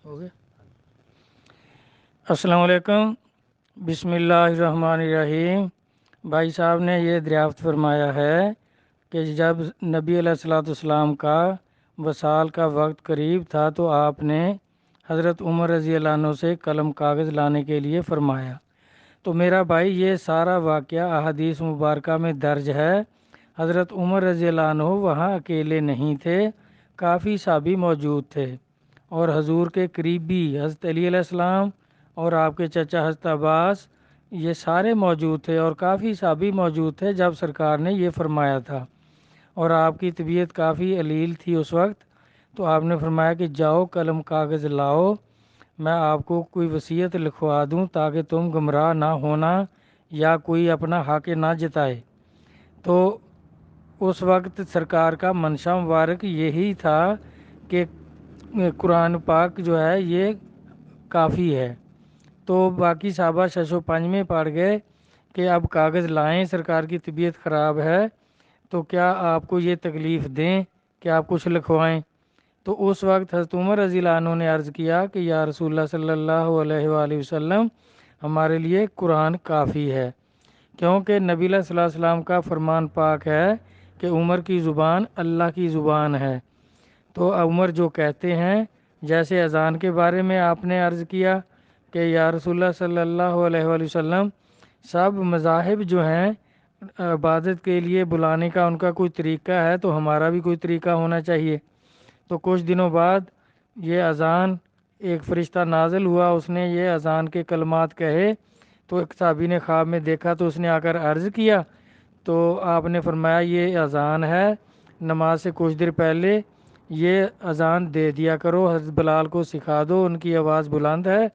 ہو گیا۔ السلام علیکم، بسم اللہ الرحمن الرحیم۔ بھائی صاحب نے یہ دریافت فرمایا ہے کہ جب نبی علیہ الصلوۃ والسلام کا وصال کا وقت قریب تھا تو آپ نے حضرت عمر رضی اللہ عنہ سے قلم کاغذ لانے کے لیے فرمایا۔ تو میرا بھائی یہ سارا واقعہ احادیث مبارکہ میں درج ہے۔ حضرت عمر رضی اللہ عنہ وہاں اکیلے نہیں تھے، کافی صحابی موجود تھے، اور حضور کے قریبی حضرت علی علیہ السلام اور آپ کے چچا حضرت عباس یہ سارے موجود تھے، اور کافی صحابی موجود تھے جب سرکار نے یہ فرمایا تھا، اور آپ کی طبیعت کافی علیل تھی اس وقت۔ تو آپ نے فرمایا کہ جاؤ قلم کاغذ لاؤ، میں آپ کو کوئی وصیت لکھوا دوں تاکہ تم گمراہ نہ ہونا یا کوئی اپنا حق نہ جتائے۔ تو اس وقت سرکار کا منشا مبارک یہی تھا کہ قرآن پاک جو ہے یہ کافی ہے۔ تو باقی صحابہ شش و پنج میں پڑ گئے کہ اب کاغذ لائیں، سرکار کی طبیعت خراب ہے تو کیا آپ کو یہ تکلیف دیں کہ آپ کچھ لکھوائیں؟ تو اس وقت حضرت عمر رضی اللہ عنہ نے عرض کیا کہ یا رسول اللہ صلی اللہ علیہ وآلہ وسلم، ہمارے لیے قرآن کافی ہے، کیونکہ نبی علیہ الصلوۃ والسلام کا فرمان پاک ہے کہ عمر کی زبان اللہ کی زبان ہے۔ تو عمر جو کہتے ہیں، جیسے اذان کے بارے میں آپ نے عرض کیا کہ یا رسول اللہ صلی اللہ علیہ وآلہ وسلم، سب مذاہب جو ہیں عبادت کے لیے بلانے کا ان کا کوئی طریقہ ہے، تو ہمارا بھی کوئی طریقہ ہونا چاہیے۔ تو کچھ دنوں بعد یہ اذان ایک فرشتہ نازل ہوا، اس نے یہ اذان کے کلمات کہے، تو ایک صحابی نے خواب میں دیکھا تو اس نے آ کر عرض کیا، تو آپ نے فرمایا یہ اذان ہے، نماز سے کچھ دیر پہلے یہ اذان دے دیا کرو، حضرت بلال کو سکھا دو، ان کی آواز بلند ہے،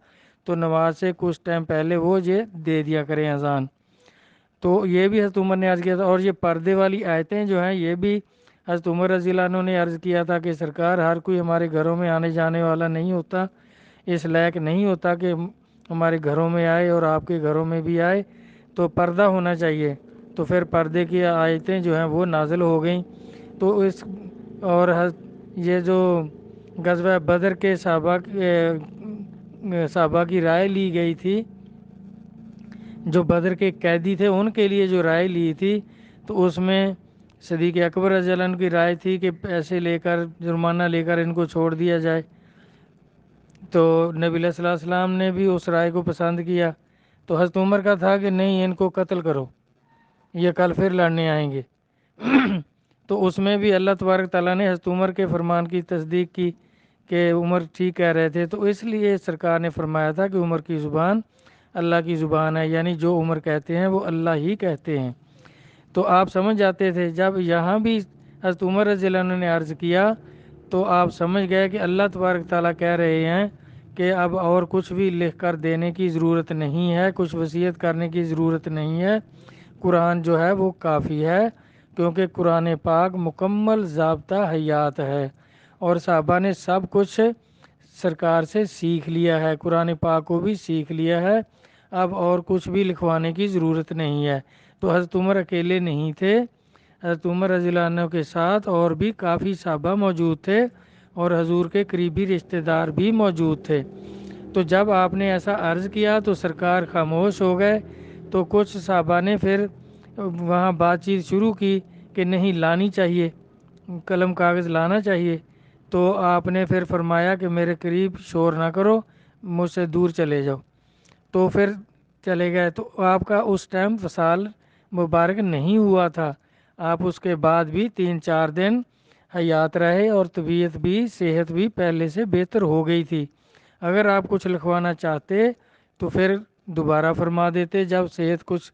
تو نماز سے کچھ ٹائم پہلے وہ یہ دے دیا کریں اذان۔ تو یہ بھی حضرت عمر نے عرض کیا تھا، اور یہ پردے والی آیتیں جو ہیں یہ بھی حضرت عمر رضی اللہ عنہ نے عرض کیا تھا کہ سرکار، ہر کوئی ہمارے گھروں میں آنے جانے والا نہیں ہوتا، اس لائق نہیں ہوتا کہ ہمارے گھروں میں آئے اور آپ کے گھروں میں بھی آئے، تو پردہ ہونا چاہیے۔ تو پھر پردے کی آیتیں جو ہیں وہ نازل ہو گئیں۔ تو اس اور یہ جو غزوہ بدر کے صحابہ کی رائے لی گئی تھی، جو بدر کے قیدی تھے ان کے لیے جو رائے لی تھی، تو اس میں صدیق اکبر رضی اللہ عنہ کی رائے تھی کہ پیسے لے کر، جرمانہ لے کر ان کو چھوڑ دیا جائے۔ تو نبی علیہ الصلوۃ والسلام نے بھی اس رائے کو پسند کیا۔ تو حضرت عمر کا تھا کہ نہیں، ان کو قتل کرو، یہ کل پھر لڑنے آئیں گے۔ تو اس میں بھی اللہ تبارک تعالیٰ نے حضرت عمر کے فرمان کی تصدیق کی کہ عمر ٹھیک کہہ رہے تھے، تو اس لیے سرکار نے فرمایا تھا کہ عمر کی زبان اللہ کی زبان ہے، یعنی جو عمر کہتے ہیں وہ اللہ ہی کہتے ہیں۔ تو آپ سمجھ جاتے تھے، جب یہاں بھی حضرت عمر رضی اللہ عنہ نے عرض کیا تو آپ سمجھ گئے کہ اللہ تبارک تعالیٰ کہہ رہے ہیں کہ اب اور کچھ بھی لکھ کر دینے کی ضرورت نہیں ہے، کچھ وصیت کرنے کی ضرورت نہیں ہے، قرآن جو ہے وہ کافی ہے، کیونکہ قرآن پاک مکمل ضابطہ حیات ہے، اور صحابہ نے سب کچھ سرکار سے سیکھ لیا ہے، قرآن پاک کو بھی سیکھ لیا ہے، اب اور کچھ بھی لکھوانے کی ضرورت نہیں ہے۔ تو حضرت عمر اکیلے نہیں تھے، حضرت عمر رضی اللہ عنہ کے ساتھ اور بھی کافی صحابہ موجود تھے، اور حضور کے قریبی رشتہ دار بھی موجود تھے۔ تو جب آپ نے ایسا عرض کیا تو سرکار خاموش ہو گئے۔ تو کچھ صحابہ نے پھر وہاں بات چیت شروع کی کہ نہیں، لانی چاہیے، قلم کاغذ لانا چاہیے۔ تو آپ نے پھر فرمایا کہ میرے قریب شور نہ کرو، مجھ سے دور چلے جاؤ۔ تو پھر چلے گئے۔ تو آپ کا اس ٹائم وصال مبارک نہیں ہوا تھا، آپ اس کے بعد بھی 3-4 دن حیات رہے، اور طبیعت بھی، صحت بھی پہلے سے بہتر ہو گئی تھی۔ اگر آپ کچھ لکھوانا چاہتے تو پھر دوبارہ فرما دیتے جب صحت کچھ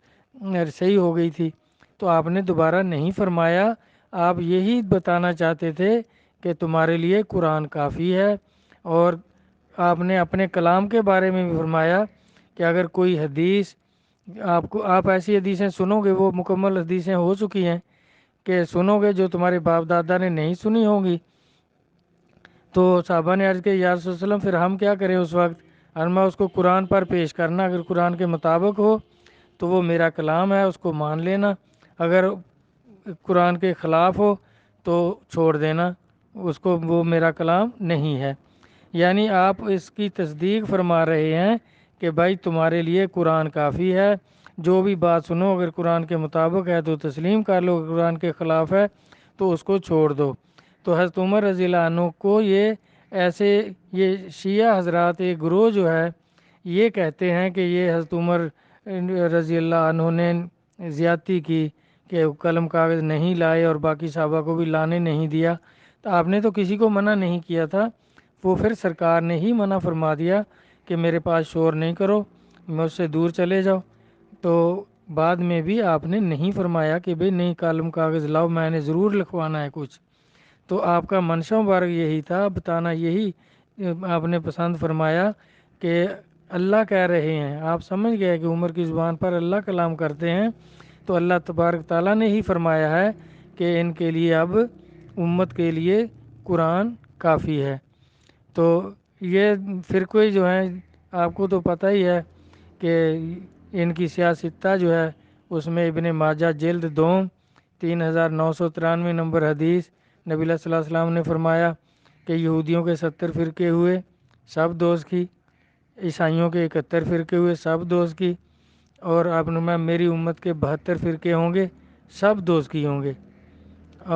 صحیح ہو گئی تھی۔ تو آپ نے دوبارہ نہیں فرمایا، آپ یہی بتانا چاہتے تھے کہ تمہارے لیے قرآن کافی ہے۔ اور آپ نے اپنے کلام کے بارے میں بھی فرمایا کہ اگر کوئی حدیث آپ ایسی حدیثیں سنو گے، وہ مکمل حدیثیں ہو چکی ہیں کہ سنو گے جو تمہارے باپ دادا نے نہیں سنی ہوں گی۔ تو صحابہ نے عرض کیا یا رسول اللہ وسلم، پھر ہم کیا کریں اس وقت؟ فرمایا اس کو قرآن پر پیش کرنا، اگر قرآن کے مطابق ہو تو وہ میرا کلام ہے، اس کو مان لینا، اگر قرآن کے خلاف ہو تو چھوڑ دینا، اس کو، وہ میرا کلام نہیں ہے۔ یعنی آپ اس کی تصدیق فرما رہے ہیں کہ بھائی تمہارے لیے قرآن کافی ہے، جو بھی بات سنو اگر قرآن کے مطابق ہے تو تسلیم کر لو، اگر قرآن کے خلاف ہے تو اس کو چھوڑ دو۔ تو حضرت عمر رضی اللہ عنہ کو یہ شیعہ حضرات ایک گروہ جو ہے یہ کہتے ہیں کہ یہ حضرت عمر رضی اللہ عنہ نے زیادتی کی کہ قلم کاغذ نہیں لائے اور باقی صحابہ کو بھی لانے نہیں دیا۔ تو آپ نے تو کسی کو منع نہیں کیا تھا، وہ پھر سرکار نے ہی منع فرما دیا کہ میرے پاس شور نہیں کرو، مجھ سے دور چلے جاؤ۔ تو بعد میں بھی آپ نے نہیں فرمایا کہ بھئی نہیں قلم کاغذ لاؤ، میں نے ضرور لکھوانا ہے کچھ۔ تو آپ کا منشا مبارک یہی تھا، بتانا یہی آپ نے پسند فرمایا کہ اللہ کہہ رہے ہیں، آپ سمجھ گئے کہ عمر کی زبان پر اللہ کلام کرتے ہیں، تو اللہ تبارک تعالیٰ نے ہی فرمایا ہے کہ ان کے لیے اب امت کے لیے قرآن کافی ہے۔ تو یہ فرقے جو ہیں آپ کو تو پتہ ہی ہے کہ ان کی سیاستہ جو ہے اس میں ابن ماجہ جلد 2 3993 نمبر حدیث نبی صلی اللہ علیہ وسلم نے فرمایا کہ یہودیوں کے 70 فرقے ہوئے، سب دوست کی، عیسائیوں کے 71 فرقے ہوئے، سب دوست کی، اور آپ نے میری امت کے 72 فرقے ہوں گے، سب دوست کی ہوں گے،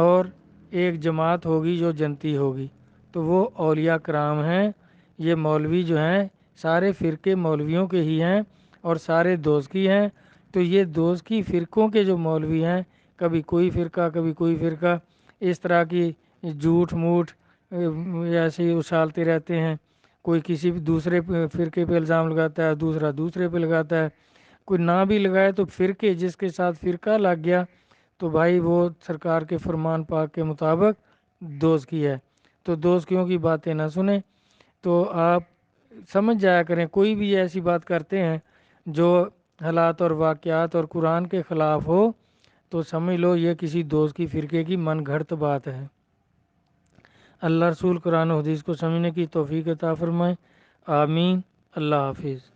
اور ایک جماعت ہوگی جو جنتی ہوگی۔ تو وہ اولیاء کرام ہیں، یہ مولوی جو ہیں سارے فرقے مولویوں کے ہی ہیں اور سارے دوست کی ہیں۔ تو یہ دوست کی فرقوں کے جو مولوی ہیں، کبھی کوئی فرقہ کبھی کوئی فرقہ، اس طرح کی جھوٹ موٹ ایسے ہی اچھالتے رہتے ہیں، کوئی کسی بھی دوسرے فرقے پہ الزام لگاتا ہے، دوسرا دوسرے پہ لگاتا ہے، کوئی نہ بھی لگائے تو فرقے جس کے ساتھ فرقہ لگ گیا تو بھائی وہ سرکار کے فرمان پاک کے مطابق دوزکی ہے۔ تو دوزکیوں کی باتیں نہ سنیں۔ تو آپ سمجھ جایا کریں، کوئی بھی ایسی بات کرتے ہیں جو حالات اور واقعات اور قرآن کے خلاف ہو تو سمجھ لو یہ کسی دوست کی فرقے کی من گھڑت بات ہے۔ اللہ رسول قرآن و حدیث کو سمجھنے کی توفیق عطا فرمائے، آمین۔ اللہ حافظ۔